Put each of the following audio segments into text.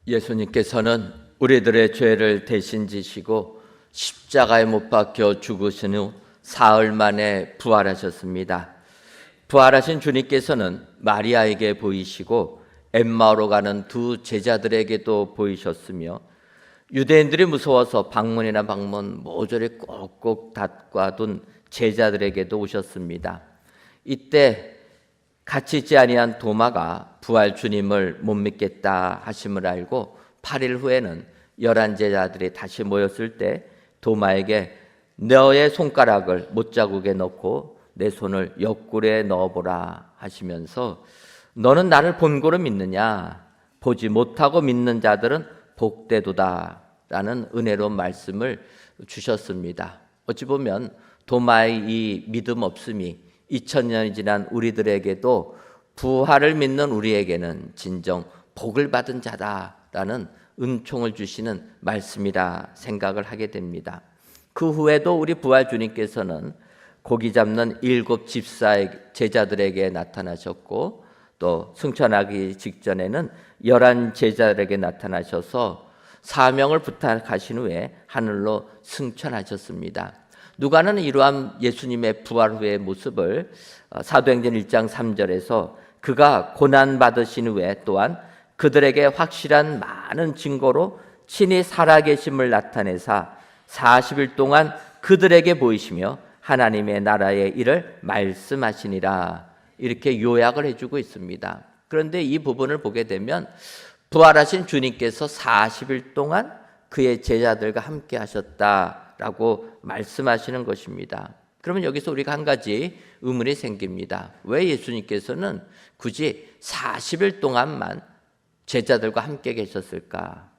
예수님께서는 우리들의 죄를 대신 지시고 십자가에 못 박혀 죽으신 후 사흘 만에 부활하셨습니다. 부활하신 주님께서는 마리아에게 보이시고 엠마오로 가는 두 제자들에게도 보이셨으며 유대인들이 무서워서 방문이나 방문 모조리 꼭꼭 닫아둔 제자들에게도 오셨습니다. 이때 같이 있지 아니한 도마가 부활 주님을 못 믿겠다 하심을 알고 8일 후에는 11 제자들이 다시 모였을 때 도마에게 너의 손가락을 못자국에 넣고 내 손을 옆구리에 넣어보라 하시면서 너는 나를 본고로 믿느냐? 보지 못하고 믿는 자들은 복되도다 라는 은혜로운 말씀을 주셨습니다. 어찌 보면 도마의 이 믿음 없음이 2000년이 지난 우리들에게도 부활을 믿는 우리에게는 진정 복을 받은 자다라는 은총을 주시는 말씀이라 생각을 하게 됩니다. 그 후에도 우리 부활 주님께서는 고기 잡는 7 집사의 제자들에게 나타나셨고 또 승천하기 직전에는 11 제자들에게 나타나셔서 사명을 부탁하신 후에 하늘로 승천하셨습니다. 누가는 이러한 예수님의 부활 후의 모습을 사도행전 1장 3절에서 그가 고난받으신 후에 또한 그들에게 확실한 많은 증거로 친히 살아계심을 나타내사 40일 동안 그들에게 보이시며 하나님의 나라의 일을 말씀하시니라 이렇게 요약을 해주고 있습니다. 그런데 이 부분을 보게 되면 부활하신 주님께서 40일 동안 그의 제자들과 함께 하셨다라고 말씀하시는 것입니다. 그러면 여기서 우리가 한 가지 의문이 생깁니다. 왜 예수님께서는 굳이 40일 동안만 제자들과 함께 계셨을까?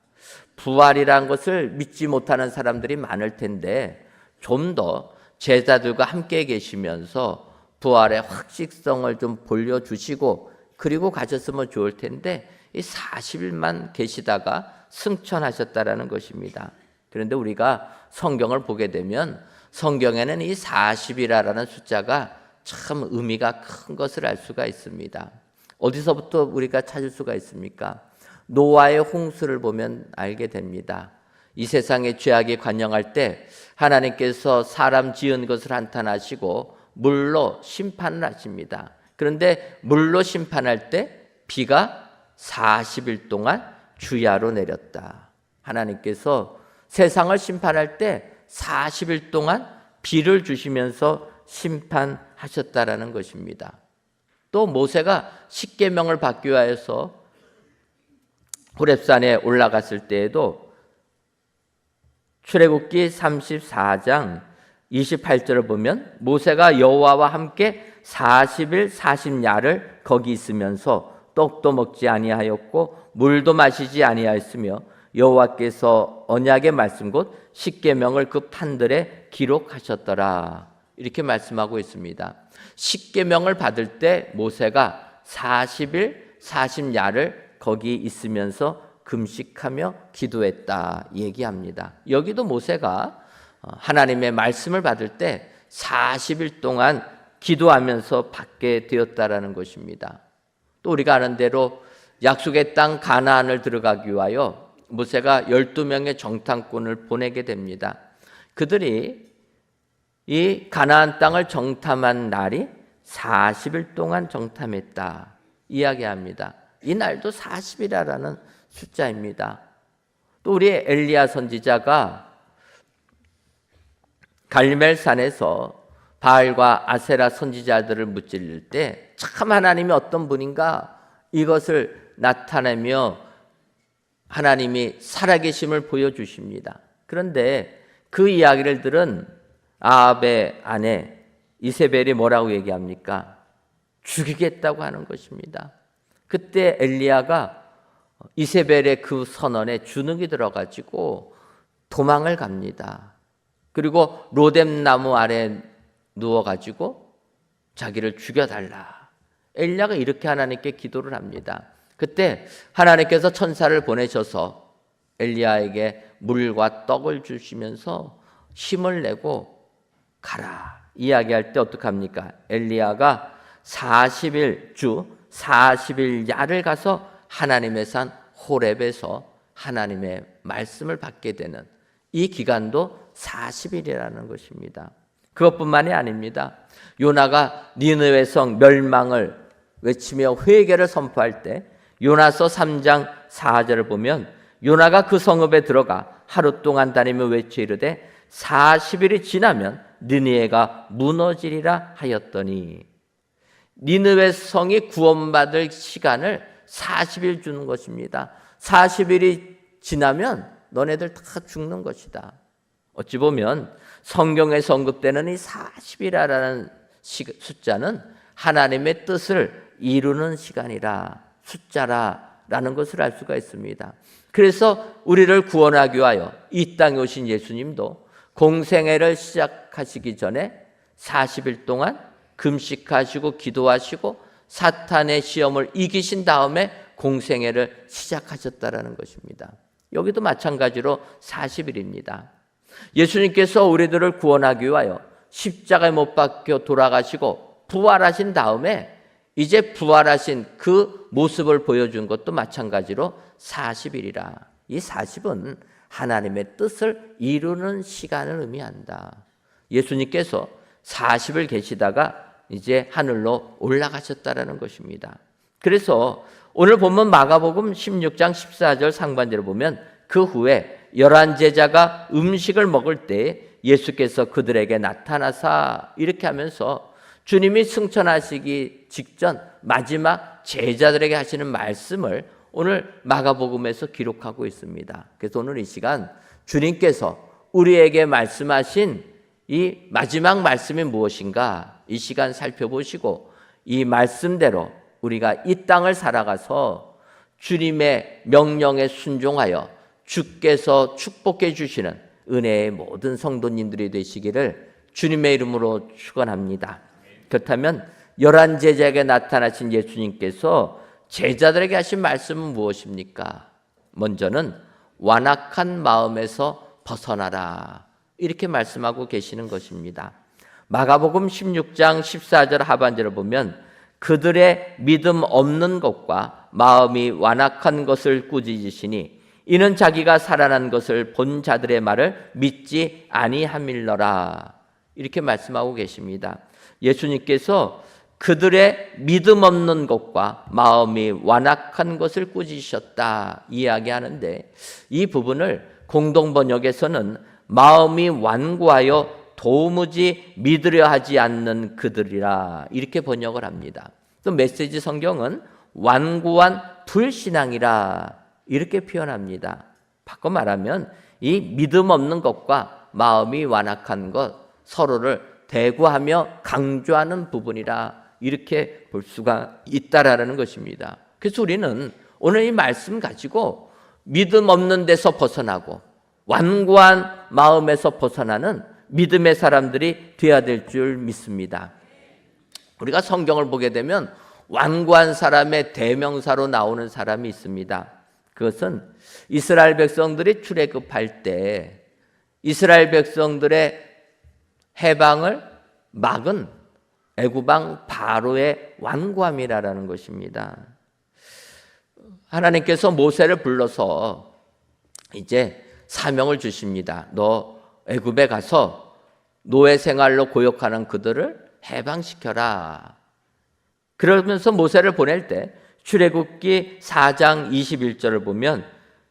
부활이라는 것을 믿지 못하는 사람들이 많을 텐데 좀 더 제자들과 함께 계시면서 부활의 확실성을 좀 보여주시고 그리고 가셨으면 좋을 텐데 이 40일만 계시다가 승천하셨다라는 것입니다. 그런데 우리가 성경을 보게 되면 성경에는 이 40이라는 숫자가 참 의미가 큰 것을 알 수가 있습니다. 어디서부터 우리가 찾을 수가 있습니까? 노아의 홍수를 보면 알게 됩니다. 이 세상의 죄악이 관영할 때 하나님께서 사람 지은 것을 한탄하시고 물로 심판을 하십니다. 그런데 물로 심판할 때 비가 40일 동안 주야로 내렸다. 하나님께서 세상을 심판할 때 40일 동안 비를 주시면서 심판하셨다라는 것입니다. 또 모세가 십계명을 받기 위하여서 호렙산에 올라갔을 때에도 출애굽기 34장 28절을 보면 모세가 여호와와 함께 40일 40야를 거기 있으면서 떡도 먹지 아니하였고 물도 마시지 아니하였으며 여호와께서 언약의 말씀 곧 십계명을 그 판들에 기록하셨더라 이렇게 말씀하고 있습니다. 십계명을 받을 때 모세가 40일 40야를 거기 있으면서 금식하며 기도했다 얘기합니다. 여기도 모세가 하나님의 말씀을 받을 때 40일 동안 기도하면서 받게 되었다라는 것입니다. 또 우리가 아는 대로 약속의 땅 가나안을 들어가기 위하여 모세가 12명의 정탐꾼을 보내게 됩니다. 그들이 이 가나안 땅을 정탐한 날이 40일 동안 정탐했다 이야기합니다. 이 날도 40이라는 숫자입니다. 또 우리 엘리야 선지자가 갈멜산에서 바알과 아세라 선지자들을 무찔릴 때 참 하나님이 어떤 분인가 이것을 나타내며 하나님이 살아계심을 보여주십니다. 그런데 그 이야기를 들은 아합의 아내 이세벨이 뭐라고 얘기합니까? 죽이겠다고 하는 것입니다. 그때 엘리야가 이세벨의 그 선언에 주눅이 들어가지고 도망을 갑니다. 그리고 로뎀나무 아래 누워가지고 자기를 죽여달라. 엘리야가 이렇게 하나님께 기도를 합니다. 그때 하나님께서 천사를 보내셔서 엘리야에게 물과 떡을 주시면서 힘을 내고 가라 이야기할 때 어떡합니까? 엘리야가 40일 주 40일 야를 가서 하나님의 산 호렙에서 하나님의 말씀을 받게 되는 이 기간도 40일이라는 것입니다. 그것뿐만이 아닙니다. 요나가 니느웨 성 멸망을 외치며 회개를 선포할 때 요나서 3장 4절을 보면 요나가 그 성읍에 들어가 하루 동안 다니며 외쳐 이르되 40일이 지나면 니느웨가 무너지리라 하였더니 니느웨 성이 구원받을 시간을 40일 주는 것입니다. 40일이 지나면 너네들 다 죽는 것이다. 어찌 보면 성경에서 언급되는 이 40이라는 숫자는 하나님의 뜻을 이루는 시간이라 숫자라는 것을 알 수가 있습니다. 그래서 우리를 구원하기 위하여 이 땅에 오신 예수님도 공생애를 시작하시기 전에 40일 동안 금식하시고 기도하시고 사탄의 시험을 이기신 다음에 공생애를 시작하셨다라는 것입니다. 여기도 마찬가지로 40일입니다. 예수님께서 우리들을 구원하기 위하여 십자가에 못 박혀 돌아가시고 부활하신 다음에 이제 부활하신 그 모습을 보여준 것도 마찬가지로 40일이라. 이 40은 하나님의 뜻을 이루는 시간을 의미한다. 예수님께서 40을 계시다가 이제 하늘로 올라가셨다라는 것입니다. 그래서 오늘 본문 마가복음 16장 14절 상반절을 보면 그 후에 11 제자가 음식을 먹을 때 예수께서 그들에게 나타나사 이렇게 하면서 주님이 승천하시기 직전 마지막 제자들에게 하시는 말씀을 오늘 마가복음에서 기록하고 있습니다. 그래서 오늘 이 시간 주님께서 우리에게 말씀하신 이 마지막 말씀이 무엇인가 이 시간 살펴보시고 이 말씀대로 우리가 이 땅을 살아가서 주님의 명령에 순종하여 주께서 축복해 주시는 은혜의 모든 성도님들이 되시기를 주님의 이름으로 축원합니다. 그렇다면 11 제자에게 나타나신 예수님께서 제자들에게 하신 말씀은 무엇입니까? 먼저는 완악한 마음에서 벗어나라 이렇게 말씀하고 계시는 것입니다. 마가복음 16장 14절 하반절을 보면 그들의 믿음 없는 것과 마음이 완악한 것을 꾸짖으시니 이는 자기가 살아난 것을 본 자들의 말을 믿지 아니함일러라 이렇게 말씀하고 계십니다. 예수님께서 그들의 믿음 없는 것과 마음이 완악한 것을 꾸짖으셨다 이야기하는데 이 부분을 공동번역에서는 마음이 완고하여 도무지 믿으려 하지 않는 그들이라 이렇게 번역을 합니다. 또 메시지 성경은 완고한 불신앙이라 이렇게 표현합니다. 바꿔 말하면 이 믿음 없는 것과 마음이 완악한 것 서로를 대구하며 강조하는 부분이라 이렇게 볼 수가 있다라는 것입니다. 그래서 우리는 오늘 이 말씀 가지고 믿음 없는 데서 벗어나고 완고한 마음에서 벗어나는 믿음의 사람들이 되어야 될 줄 믿습니다. 우리가 성경을 보게 되면 완고한 사람의 대명사로 나오는 사람이 있습니다. 그것은 이스라엘 백성들이 출애굽할 때 이스라엘 백성들의 해방을 막은 애굽왕 바로의 완고함이라는 것입니다. 하나님께서 모세를 불러서 이제 사명을 주십니다. 너 애굽에 가서 노예 생활로 고역하는 그들을 해방시켜라. 그러면서 모세를 보낼 때 출애굽기 4장 21절을 보면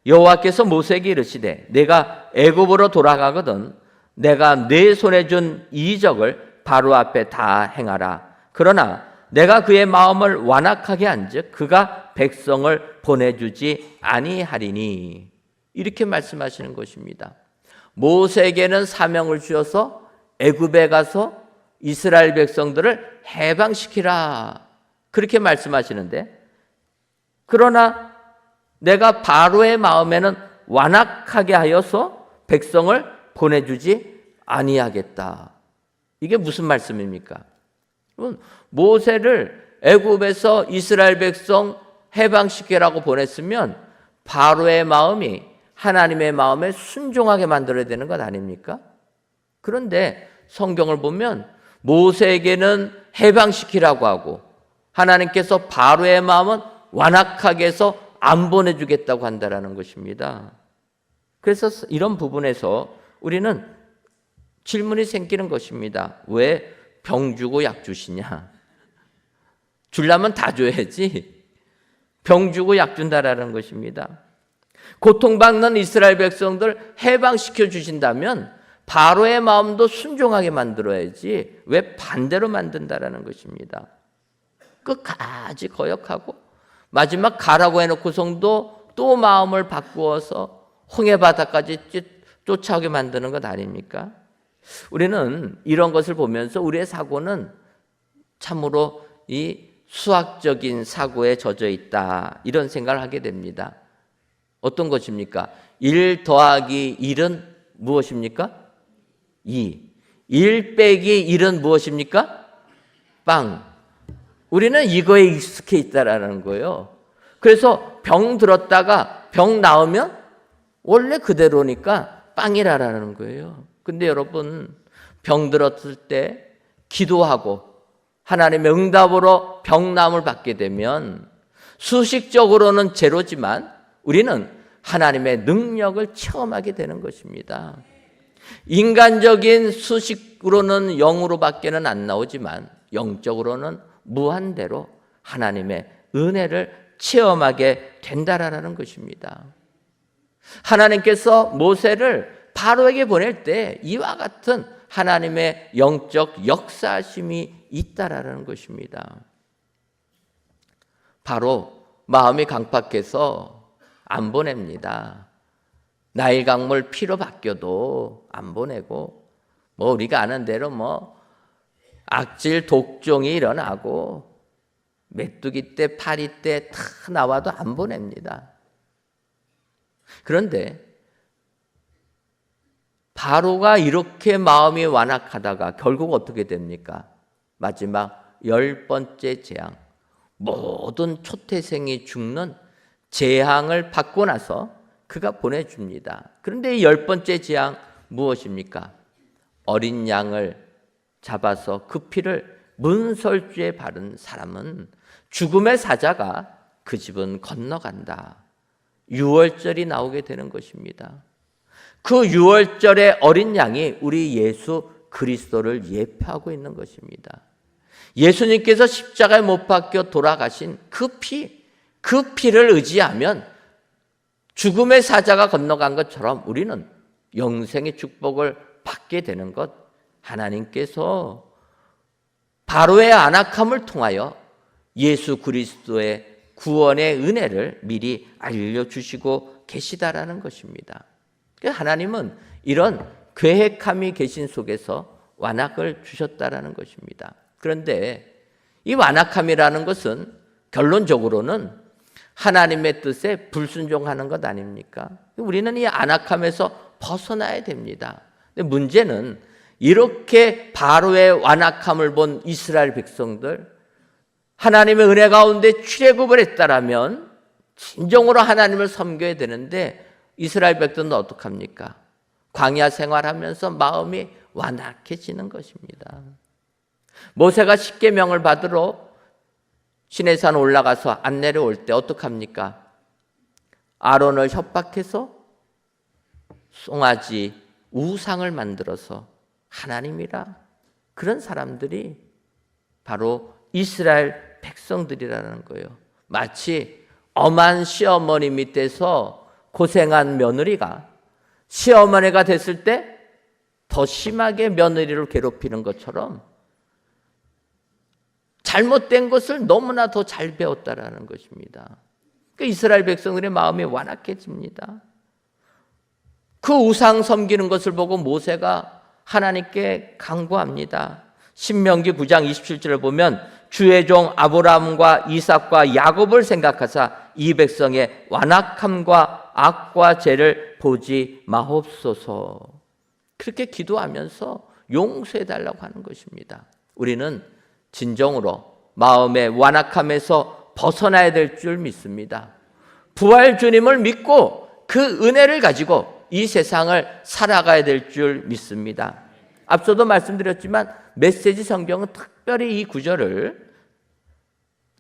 여호와께서 모세에게 이르시되 내가 애굽으로 돌아가거든 내가 내 손에 준 이적을 바로 앞에 다 행하라. 그러나 내가 그의 마음을 완악하게 한즉 그가 백성을 보내주지 아니하리니 이렇게 말씀하시는 것입니다. 모세에게는 사명을 주어서 애굽에 가서 이스라엘 백성들을 해방시키라 그렇게 말씀하시는데 그러나 내가 바로의 마음에는 완악하게 하여서 백성을 보내주지 아니하겠다. 이게 무슨 말씀입니까? 모세를 애굽에서 이스라엘 백성 해방시키라고 보냈으면 바로의 마음이 하나님의 마음에 순종하게 만들어야 되는 것 아닙니까? 그런데 성경을 보면 모세에게는 해방시키라고 하고 하나님께서 바로의 마음은 완악하게 해서 안 보내주겠다고 한다라는 것입니다. 그래서 이런 부분에서 우리는 질문이 생기는 것입니다. 왜 병 주고 약 주시냐? 주려면 다 줘야지. 병 주고 약 준다라는 것입니다. 고통받는 이스라엘 백성들 해방시켜 주신다면 바로의 마음도 순종하게 만들어야지 왜 반대로 만든다라는 것입니다. 끝까지 거역하고 마지막 가라고 해놓고서도 또 마음을 바꾸어서 홍해바다까지 쫓아오게 만드는 것 아닙니까? 우리는 이런 것을 보면서 우리의 사고는 참으로 이 수학적인 사고에 젖어 있다 이런 생각을 하게 됩니다. 어떤 것입니까? 1 더하기 1은 무엇입니까? 2. 1 빼기 1은 무엇입니까? 빵. 우리는 이거에 익숙해 있다라는 거예요. 그래서 병 들었다가 병 나오면 원래 그대로니까 빵이라는 거예요. 근데 여러분 병 들었을 때 기도하고 하나님의 응답으로 병남을 받게 되면 수식적으로는 제로지만 우리는 하나님의 능력을 체험하게 되는 것입니다. 인간적인 수식으로는 0으로밖에는 안 나오지만 영적으로는 무한대로 하나님의 은혜를 체험하게 된다라는 것입니다. 하나님께서 모세를 바로에게 보낼 때 이와 같은 하나님의 영적 역사심이 있다라는 것입니다. 바로 마음이 강팍해서 안 보냅니다. 나일 강물 피로 바뀌어도 안 보내고 우리가 아는 대로 악질 독종이 일어나고 메뚜기 때 파리 때 다 나와도 안 보냅니다. 그런데 바로가 이렇게 마음이 완악하다가 결국 어떻게 됩니까? 마지막 10번째 재앙, 모든 초태생이 죽는 재앙을 받고 나서 그가 보내줍니다. 그런데 이 10번째 재앙 무엇입니까? 어린 양을 잡아서 그 피를 문설주에 바른 사람은 죽음의 사자가 그 집은 건너간다. 유월절이 나오게 되는 것입니다. 그 유월절의 어린 양이 우리 예수 그리스도를 예표하고 있는 것입니다. 예수님께서 십자가에 못 박혀 돌아가신 그 피를 의지하면 죽음의 사자가 건너간 것처럼 우리는 영생의 축복을 받게 되는 것, 하나님께서 바로의 안악함을 통하여 예수 그리스도의 구원의 은혜를 미리 알려주시고 계시다라는 것입니다. 하나님은 이런 계획함이 계신 속에서 완악을 주셨다라는 것입니다. 그런데 이 완악함이라는 것은 결론적으로는 하나님의 뜻에 불순종하는 것 아닙니까? 우리는 이 안악함에서 벗어나야 됩니다. 근데 문제는 이렇게 바로의 완악함을 본 이스라엘 백성들, 하나님의 은혜 가운데 출애굽을 했다라면 진정으로 하나님을 섬겨야 되는데 이스라엘 백성은 어떡합니까? 광야 생활하면서 마음이 완악해지는 것입니다. 모세가 십계명을 받으러 시내산 올라가서 안 내려올 때 어떡합니까? 아론을 협박해서 송아지 우상을 만들어서 하나님이라 그런 사람들이 바로 이스라엘 백성들이라는 거예요. 마치 엄한 시어머니 밑에서 고생한 며느리가 시어머니가 됐을 때 더 심하게 며느리를 괴롭히는 것처럼 잘못된 것을 너무나 더 잘 배웠다라는 것입니다. 그러니까 이스라엘 백성들의 마음이 완악해집니다. 그 우상 섬기는 것을 보고 모세가 하나님께 간구합니다. 신명기 9장 27절을 보면 주의 종 아브라함과 이삭과 야곱을 생각하사 이 백성의 완악함과 악과 죄를 보지 마옵소서. 그렇게 기도하면서 용서해달라고 하는 것입니다. 우리는 진정으로 마음의 완악함에서 벗어나야 될 줄 믿습니다. 부활 주님을 믿고 그 은혜를 가지고 이 세상을 살아가야 될 줄 믿습니다. 앞서도 말씀드렸지만 메시지 성경은 특별히 이 구절을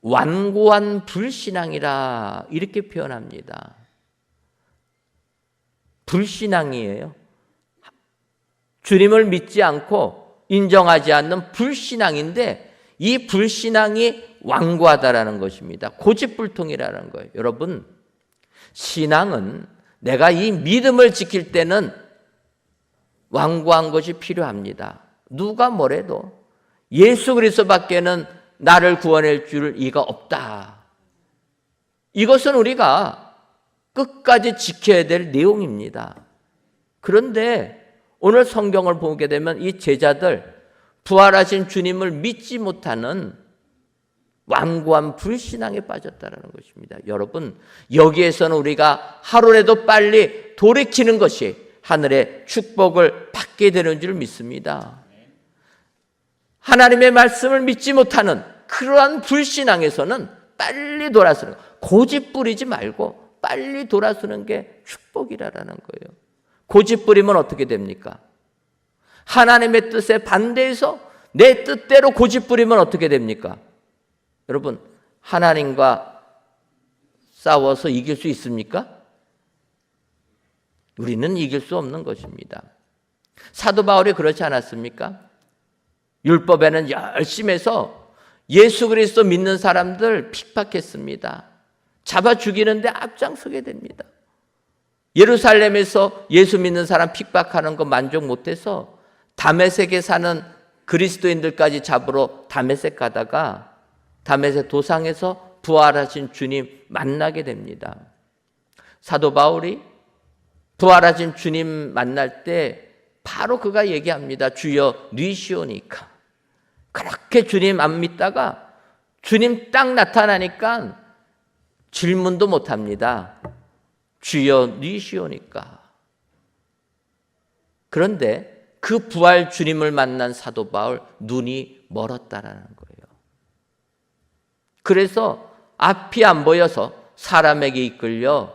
완고한 불신앙이라 이렇게 표현합니다. 불신앙이에요. 주님을 믿지 않고 인정하지 않는 불신앙인데 이 불신앙이 완고하다라는 것입니다. 고집불통이라는 거예요. 여러분, 신앙은 내가 이 믿음을 지킬 때는 완고한 것이 필요합니다. 누가 뭐래도 예수 그리스도밖에는 나를 구원할 줄 이가 없다. 이것은 우리가 끝까지 지켜야 될 내용입니다. 그런데 오늘 성경을 보게 되면 이 제자들, 부활하신 주님을 믿지 못하는 완고한 불신앙에 빠졌다는 것입니다. 여러분, 여기에서는 우리가 하루라도 빨리 돌이키는 것이 하늘의 축복을 받게 되는 줄 믿습니다. 하나님의 말씀을 믿지 못하는 그러한 불신앙에서는 빨리 돌아서는, 고집 부리지 말고 빨리 돌아서는 게 축복이라는 거예요. 고집 부리면 어떻게 됩니까? 하나님의 뜻에 반대해서 내 뜻대로 고집 부리면 어떻게 됩니까? 여러분, 하나님과 싸워서 이길 수 있습니까? 우리는 이길 수 없는 것입니다. 사도 바울이 그렇지 않았습니까? 율법에는 열심히 해서 예수 그리스도 믿는 사람들 핍박했습니다. 잡아 죽이는데 앞장서게 됩니다. 예루살렘에서 예수 믿는 사람 핍박하는 거 만족 못해서 다메섹에 사는 그리스도인들까지 잡으러 다메섹 가다가 다메섹 도상에서 부활하신 주님 만나게 됩니다. 사도 바울이 부활하신 주님 만날 때 바로 그가 얘기합니다. 주여 뉘시오니까. 그렇게 주님 안 믿다가 주님 딱 나타나니까 질문도 못합니다. 주여 뉘시오니까. 그런데 그 부활 주님을 만난 사도 바울 눈이 멀었다라는 거예요. 그래서 앞이 안 보여서 사람에게 이끌려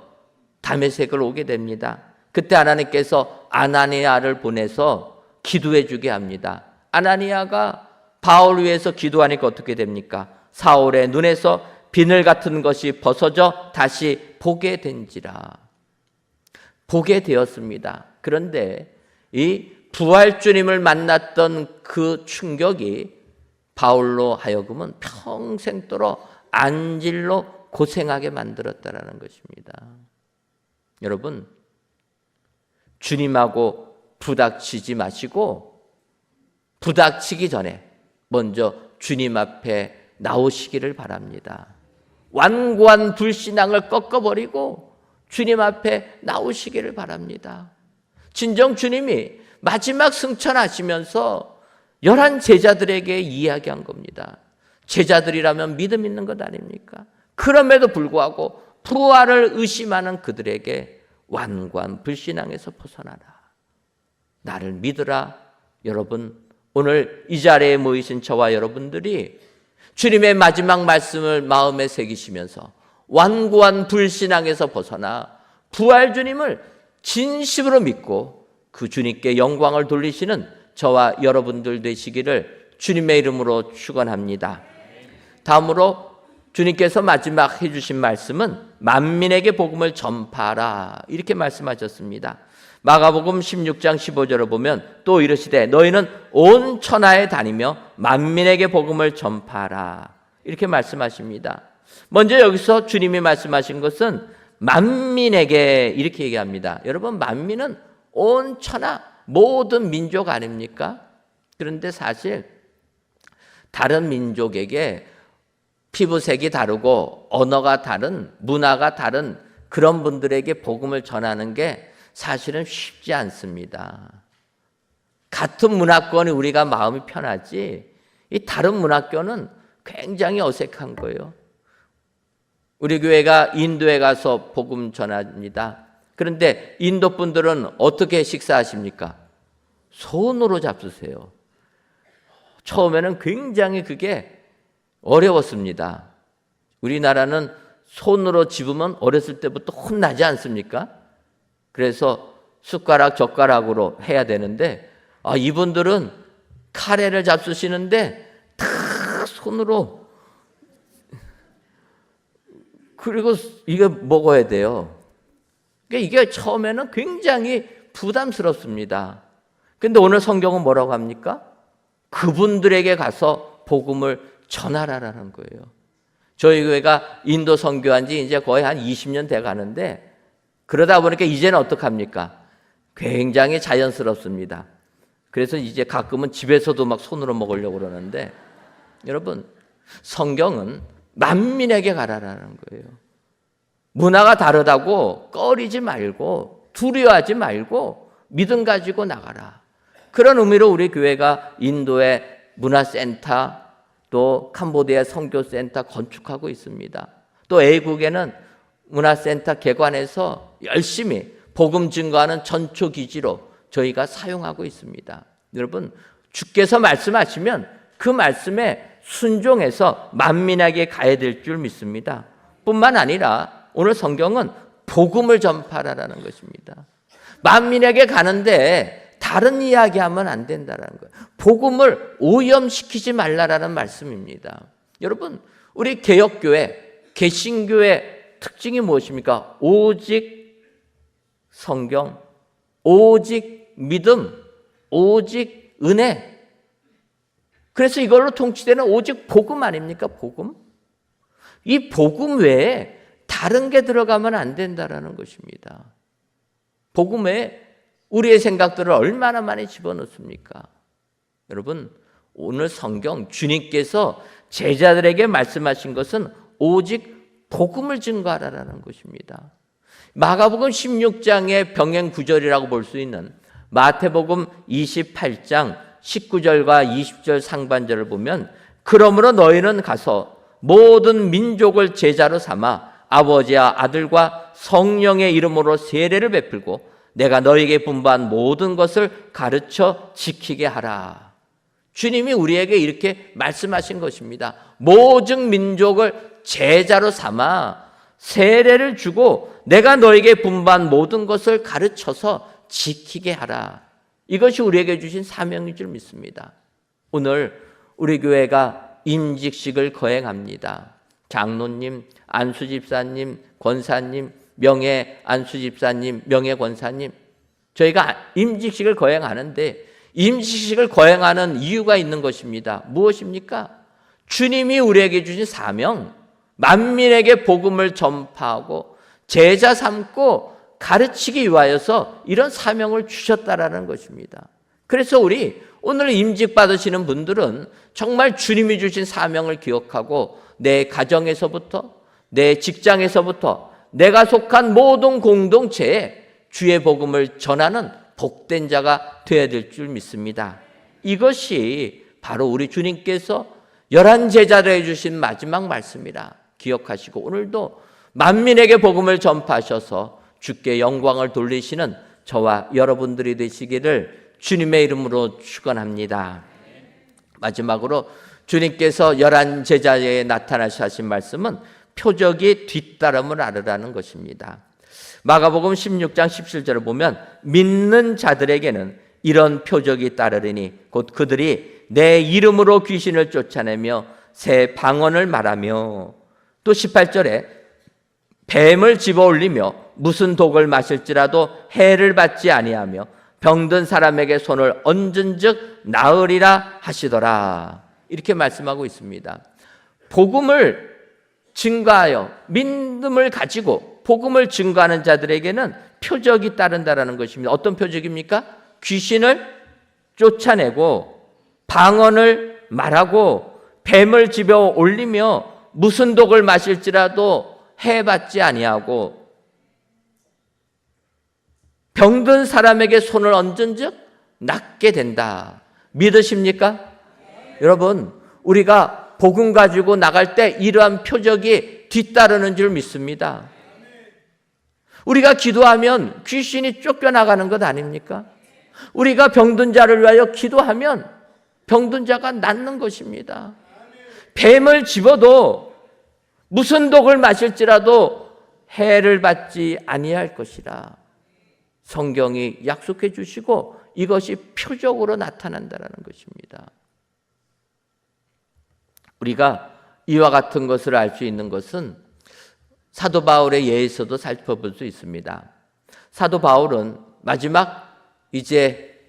다메섹을 오게 됩니다. 그때 하나님께서 아나니아를 보내서 기도해 주게 합니다. 아나니아가 바울 위해서 기도하니까 어떻게 됩니까? 사울의 눈에서 비늘 같은 것이 벗어져 다시 보게 된지라. 보게 되었습니다. 그런데 이 부활 주님을 만났던 그 충격이 바울로 하여금은 평생도록 안질로 고생하게 만들었다라는 것입니다. 여러분, 주님하고 부닥치지 마시고 부닥치기 전에 먼저 주님 앞에 나오시기를 바랍니다. 완고한 불신앙을 꺾어버리고 주님 앞에 나오시기를 바랍니다. 진정 주님이 마지막 승천하시면서 11 제자들에게 이야기한 겁니다. 제자들이라면 믿음 있는 것 아닙니까? 그럼에도 불구하고 부활을 의심하는 그들에게 완고한 불신앙에서 벗어나라. 나를 믿으라. 여러분, 오늘 이 자리에 모이신 저와 여러분들이 주님의 마지막 말씀을 마음에 새기시면서 완고한 불신앙에서 벗어나 부활 주님을 진심으로 믿고 그 주님께 영광을 돌리시는 저와 여러분들 되시기를 주님의 이름으로 축원합니다. 다음으로 주님께서 마지막 해주신 말씀은 만민에게 복음을 전파하라 이렇게 말씀하셨습니다. 마가복음 16장 15절을 보면 또 이르시되 너희는 온 천하에 다니며 만민에게 복음을 전파하라 이렇게 말씀하십니다. 먼저 여기서 주님이 말씀하신 것은 만민에게 이렇게 얘기합니다. 여러분, 만민은 온 천하 모든 민족 아닙니까? 그런데 사실 다른 민족에게 피부색이 다르고 언어가 다른, 문화가 다른 그런 분들에게 복음을 전하는 게 사실은 쉽지 않습니다. 같은 문화권이 우리가 마음이 편하지 이 다른 문화권은 굉장히 어색한 거예요. 우리 교회가 인도에 가서 복음 전합니다. 그런데 인도 분들은 어떻게 식사하십니까? 손으로 잡수세요. 처음에는 굉장히 그게 어려웠습니다. 우리나라는 손으로 집으면 어렸을 때부터 혼나지 않습니까? 그래서 숟가락, 젓가락으로 해야 되는데 이분들은 카레를 잡수시는데 다 손으로 그리고 이게 먹어야 돼요. 그러니까 이게 처음에는 굉장히 부담스럽습니다. 근데 오늘 성경은 뭐라고 합니까? 그분들에게 가서 복음을 전하라라는 거예요. 저희 교회가 인도 선교한 지 이제 거의 한 20년 돼 가는데, 그러다 보니까 이제는 어떡합니까? 굉장히 자연스럽습니다. 그래서 이제 가끔은 집에서도 막 손으로 먹으려고 그러는데, 여러분, 성경은 만민에게 가라라는 거예요. 문화가 다르다고 꺼리지 말고 두려워하지 말고 믿음 가지고 나가라. 그런 의미로 우리 교회가 인도의 문화센터, 또 캄보디아 선교센터 건축하고 있습니다. 또 애국에는 문화센터 개관해서 열심히 복음 증거하는 전초기지로 저희가 사용하고 있습니다. 여러분, 주께서 말씀하시면 그 말씀에 순종해서 만민에게 가야 될 줄 믿습니다. 뿐만 아니라 오늘 성경은 복음을 전파하라는 것입니다. 만민에게 가는데 다른 이야기하면 안 된다는 거예요. 복음을 오염시키지 말라라는 말씀입니다. 여러분, 우리 개혁교회, 개신교회 특징이 무엇입니까? 오직 성경, 오직 믿음, 오직 은혜. 그래서 이걸로 통치되는 오직 복음 아닙니까? 복음. 이 복음 외에 다른 게 들어가면 안 된다라는 것입니다. 복음에 우리의 생각들을 얼마나 많이 집어넣습니까? 여러분, 오늘 성경 주님께서 제자들에게 말씀하신 것은 오직 복음을 증거하라는 것입니다. 마가복음 16장의 병행 구절이라고 볼 수 있는 마태복음 28장 19절과 20절 상반절을 보면, 그러므로 너희는 가서 모든 민족을 제자로 삼아 아버지와 아들과 성령의 이름으로 세례를 베풀고 내가 너희에게 분부한 모든 것을 가르쳐 지키게 하라. 주님이 우리에게 이렇게 말씀하신 것입니다. 모든 민족을 제자로 삼아 세례를 주고 내가 너희에게 분부한 모든 것을 가르쳐서 지키게 하라. 이것이 우리에게 주신 사명인 줄 믿습니다. 오늘 우리 교회가 임직식을 거행합니다. 장로님, 안수집사님, 권사님, 명예 안수집사님, 명예 권사님, 저희가 임직식을 거행하는데 임직식을 거행하는 이유가 있는 것입니다. 무엇입니까? 주님이 우리에게 주신 사명, 만민에게 복음을 전파하고 제자 삼고 가르치기 위하여서 이런 사명을 주셨다라는 것입니다. 그래서 우리 오늘 임직 받으시는 분들은 정말 주님이 주신 사명을 기억하고 내 가정에서부터, 내 직장에서부터, 내가 속한 모든 공동체에 주의 복음을 전하는 복된 자가 되어야 될 줄 믿습니다. 이것이 바로 우리 주님께서 11제자를 해주신 마지막 말씀이라 기억하시고 오늘도 만민에게 복음을 전파하셔서 주께 영광을 돌리시는 저와 여러분들이 되시기를 주님의 이름으로 축원합니다. 마지막으로 주님께서 11제자에 나타나셔 하신 말씀은 표적이 뒤따름을 알으라는 것입니다. 마가복음 16장 17절을 보면 믿는 자들에게는 이런 표적이 따르리니 곧 그들이 내 이름으로 귀신을 쫓아내며 새 방언을 말하며, 또 18절에 뱀을 집어올리며 무슨 독을 마실지라도 해를 받지 아니하며 병든 사람에게 손을 얹은즉 나으리라 하시더라. 이렇게 말씀하고 있습니다. 복음을 증거하여 믿음을 가지고 복음을 증거하는 자들에게는 표적이 따른다라는 것입니다. 어떤 표적입니까? 귀신을 쫓아내고 방언을 말하고 뱀을 집어 올리며 무슨 독을 마실지라도 해받지 아니하고 병든 사람에게 손을 얹은즉 낫게 된다. 믿으십니까? 여러분, 우리가 복음 가지고 나갈 때 이러한 표적이 뒤따르는 줄 믿습니다. 우리가 기도하면 귀신이 쫓겨나가는 것 아닙니까? 우리가 병든 자를 위하여 기도하면 병든 자가 낫는 것입니다. 뱀을 집어도 무슨 독을 마실지라도 해를 받지 아니할 것이라 성경이 약속해 주시고 이것이 표적으로 나타난다는 것입니다. 우리가 이와 같은 것을 알 수 있는 것은 사도 바울의 예에서도 살펴볼 수 있습니다. 사도 바울은 마지막 이제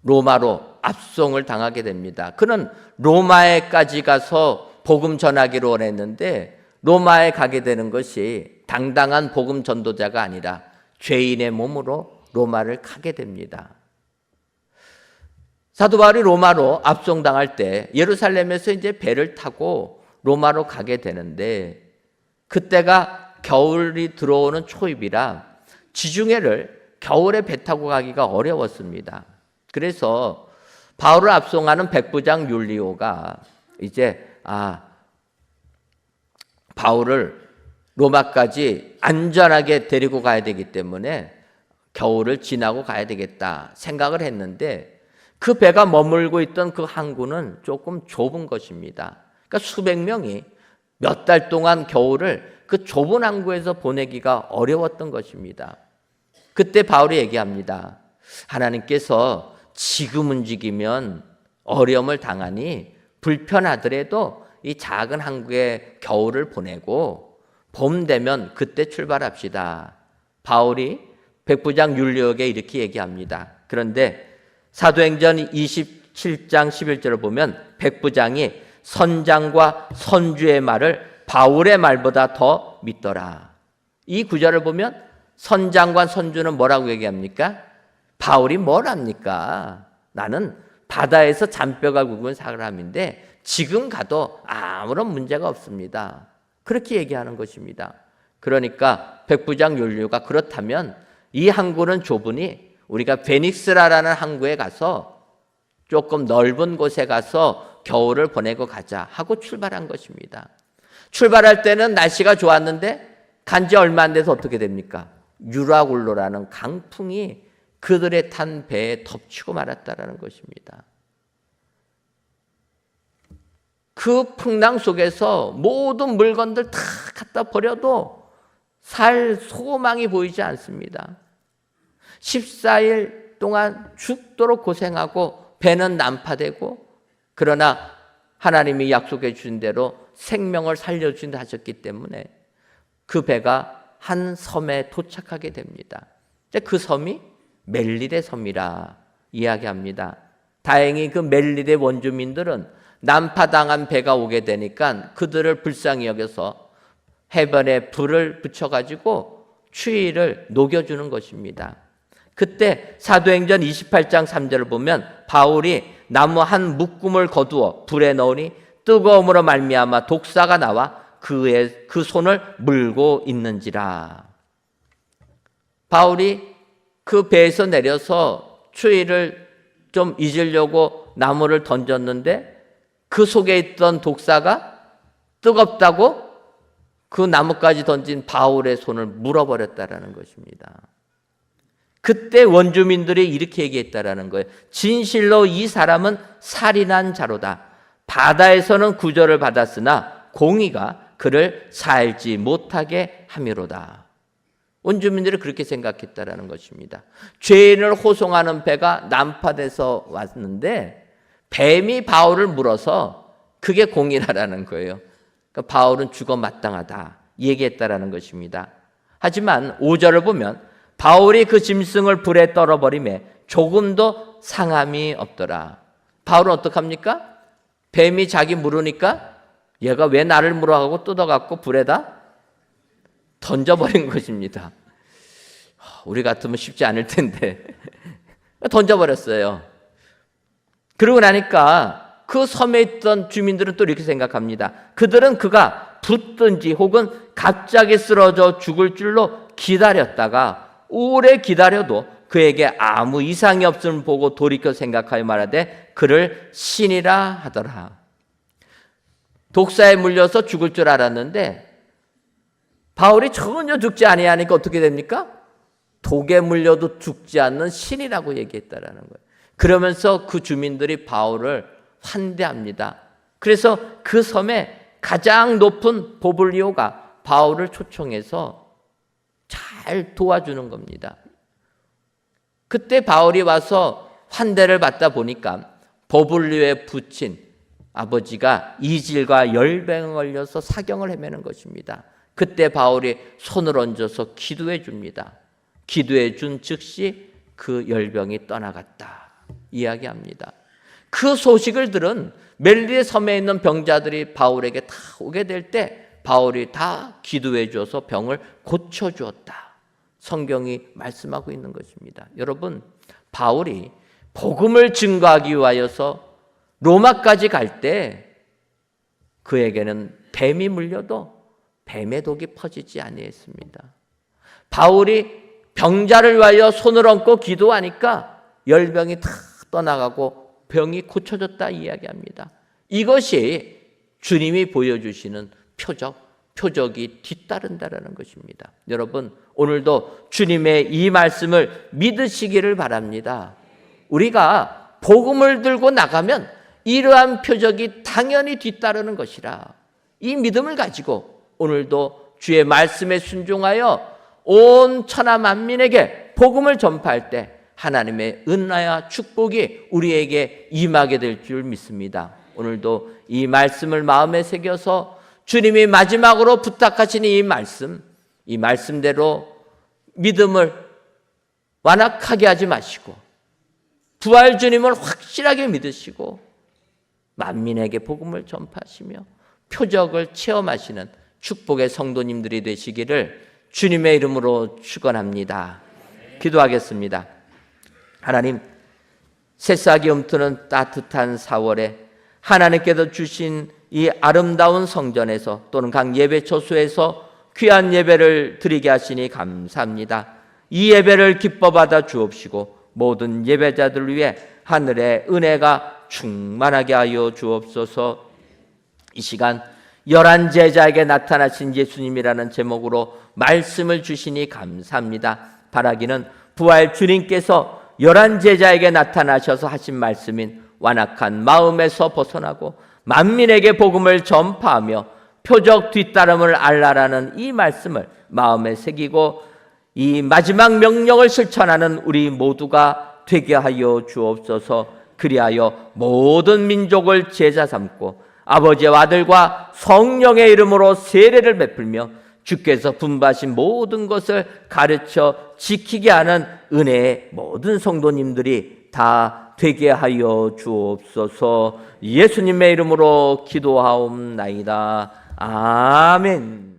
로마로 압송을 당하게 됩니다. 그는 로마에까지 가서 복음 전하기로 원했는데 로마에 가게 되는 것이 당당한 복음 전도자가 아니라 죄인의 몸으로 로마를 가게 됩니다. 사도 바울이 로마로 압송당할 때 예루살렘에서 이제 배를 타고 로마로 가게 되는데 그때가 겨울이 들어오는 초입이라 지중해를 겨울에 배 타고 가기가 어려웠습니다. 그래서 바울을 압송하는 백부장 율리오가 이제 바울을 로마까지 안전하게 데리고 가야 되기 때문에 겨울을 지나고 가야 되겠다 생각을 했는데 그 배가 머물고 있던 그 항구는 조금 좁은 것입니다. 그러니까 수백 명이 몇 달 동안 겨울을 그 좁은 항구에서 보내기가 어려웠던 것입니다. 그때 바울이 얘기합니다. 하나님께서 지금 움직이면 어려움을 당하니 불편하더라도 이 작은 항구에 겨울을 보내고 봄 되면 그때 출발합시다. 바울이 백부장 율리오에게 이렇게 얘기합니다. 그런데 사도행전 27장 11절을 보면 백부장이 선장과 선주의 말을 바울의 말보다 더 믿더라. 이 구절을 보면 선장과 선주는 뭐라고 얘기합니까? 바울이 뭘 합니까? 나는 바다에서 잔뼈가 굵은 사람인데 지금 가도 아무런 문제가 없습니다. 그렇게 얘기하는 것입니다. 그러니까 백부장 율리오가 그렇다면 이 항구는 좁으니 우리가 베닉스라라는 항구에 가서 조금 넓은 곳에 가서 겨울을 보내고 가자 하고 출발한 것입니다. 출발할 때는 날씨가 좋았는데 간지 얼마 안 돼서 어떻게 됩니까? 유라굴로라는 강풍이 그들의 탄 배에 덮치고 말았다라는 것입니다. 그 풍랑 속에서 모든 물건들 다 갖다 버려도 살 소망이 보이지 않습니다. 14일 동안 죽도록 고생하고 배는 난파되고 그러나 하나님이 약속해 주신 대로 생명을 살려주신다 하셨기 때문에 그 배가 한 섬에 도착하게 됩니다. 그 섬이 멜리데 섬이라 이야기합니다. 다행히 그 멜리데 원주민들은 난파당한 배가 오게 되니까 그들을 불쌍히 여겨서 해변에 불을 붙여가지고 추위를 녹여주는 것입니다. 그때 사도행전 28장 3절을 보면 바울이 나무 한 묶음을 거두어 불에 넣으니 뜨거움으로 말미암아 독사가 나와 그 손을 물고 있는지라. 바울이 그 배에서 내려서 추위를 좀 잊으려고 나무를 던졌는데 그 속에 있던 독사가 뜨겁다고 그 나무까지 던진 바울의 손을 물어버렸다라는 것입니다. 그때 원주민들이 이렇게 얘기했다라는 거예요. 진실로 이 사람은 살인한 자로다. 바다에서는 구조를 받았으나 공의가 그를 살지 못하게 함이로다. 원주민들이 그렇게 생각했다라는 것입니다. 죄인을 호송하는 배가 난파돼서 왔는데 뱀이 바울을 물어서 그게 공의라는 거예요. 그러니까 바울은 죽어 마땅하다 얘기했다라는 것입니다. 하지만 5절을 보면 바울이 그 짐승을 불에 떨어버리매 조금도 상함이 없더라. 바울은 어떡합니까? 뱀이 자기 물으니까 얘가 왜 나를 물어가고 뜯어갖고 불에다 던져버린 것입니다. 우리 같으면 쉽지 않을 텐데 던져버렸어요. 그러고 나니까 그 섬에 있던 주민들은 또 이렇게 생각합니다. 그들은 그가 붙든지 혹은 갑자기 쓰러져 죽을 줄로 기다렸다가 오래 기다려도 그에게 아무 이상이 없음을 보고 돌이켜 생각하여 말하되 그를 신이라 하더라. 독사에 물려서 죽을 줄 알았는데 바울이 전혀 죽지 아니하니까 어떻게 됩니까? 독에 물려도 죽지 않는 신이라고 얘기했다라는 거예요. 그러면서 그 주민들이 바울을 환대합니다. 그래서 그 섬에 가장 높은 보블리오가 바울을 초청해서 잘 도와주는 겁니다. 그때 바울이 와서 환대를 받다 보니까 보블리오의 부친 아버지가 이질과 열병에 걸려서 사경을 헤매는 것입니다. 그때 바울이 손을 얹어서 기도해 줍니다. 기도해 준 즉시 그 열병이 떠나갔다 이야기합니다. 그 소식을 들은 멜리의 섬에 있는 병자들이 바울에게 다 오게 될 때 바울이 다 기도해 줘서 병을 고쳐 주었다. 성경이 말씀하고 있는 것입니다. 여러분, 바울이 복음을 증거하기 위하여서 로마까지 갈 때 그에게는 뱀이 물려도 뱀의 독이 퍼지지 아니했습니다. 바울이 병자를 위하여 손을 얹고 기도하니까 열병이 다 떠나가고 병이 고쳐졌다 이야기합니다. 이것이 주님이 보여주시는 표적이 뒤따른다라는 것입니다. 여러분, 오늘도 주님의 이 말씀을 믿으시기를 바랍니다. 우리가 복음을 들고 나가면 이러한 표적이 당연히 뒤따르는 것이라 이 믿음을 가지고 오늘도 주의 말씀에 순종하여 온 천하 만민에게 복음을 전파할 때 하나님의 은혜와 축복이 우리에게 임하게 될 줄 믿습니다. 오늘도 이 말씀을 마음에 새겨서 주님이 마지막으로 부탁하시는 이 말씀대로 믿음을 완악하게 하지 마시고 부활 주님을 확실하게 믿으시고 만민에게 복음을 전파하시며 표적을 체험하시는 축복의 성도님들이 되시기를 주님의 이름으로 축원합니다. 기도하겠습니다. 하나님, 새싹이 움트는 따뜻한 4월에 하나님께서 주신 이 아름다운 성전에서 또는 각 예배 처소에서 귀한 예배를 드리게 하시니 감사합니다. 이 예배를 기뻐 받아 주옵시고 모든 예배자들 위해 하늘의 은혜가 충만하게 하여 주옵소서. 이 시간 11 제자에게 나타나신 예수님이라는 제목으로 말씀을 주시니 감사합니다. 바라기는 부활 주님께서 11 제자에게 나타나셔서 하신 말씀인 완악한 마음에서 벗어나고 만민에게 복음을 전파하며 표적 뒤따름을 알라라는 이 말씀을 마음에 새기고 이 마지막 명령을 실천하는 우리 모두가 되게 하여 주옵소서. 그리하여 모든 민족을 제자 삼고 아버지와 아들과 성령의 이름으로 세례를 베풀며 주께서 분부하신 모든 것을 가르쳐 지키게 하는 은혜의 모든 성도님들이 다 되게 하여 주옵소서. 예수님의 이름으로 기도하옵나이다. 아멘.